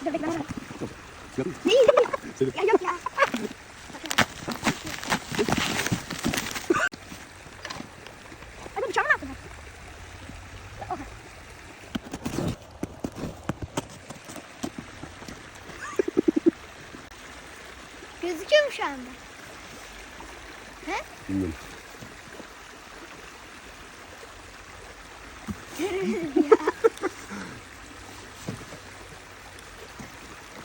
Dur bekle. Yok. Değil. Selim. Ya yok ya. Hadi bıçağımı ne yaptın? Ya, o kadar. Gözüküyor mu şu anda? He? Bilmiyorum.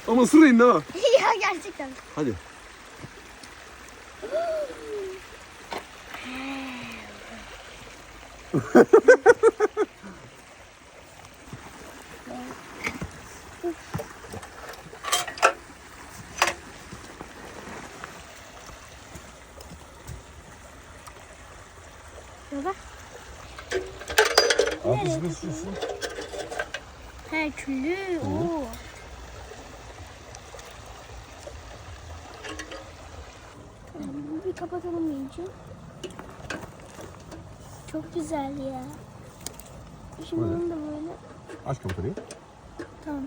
Ama ısırayım ha. Ya gerçekten. Hadi. Baba. Altı sıkışıyorsun. He küllü. Oo. Tamam, bir kapatalım iyice. Çok güzel ya. Şimdi Böyle. bunu da böyle. Aç kapatayım. Tamam.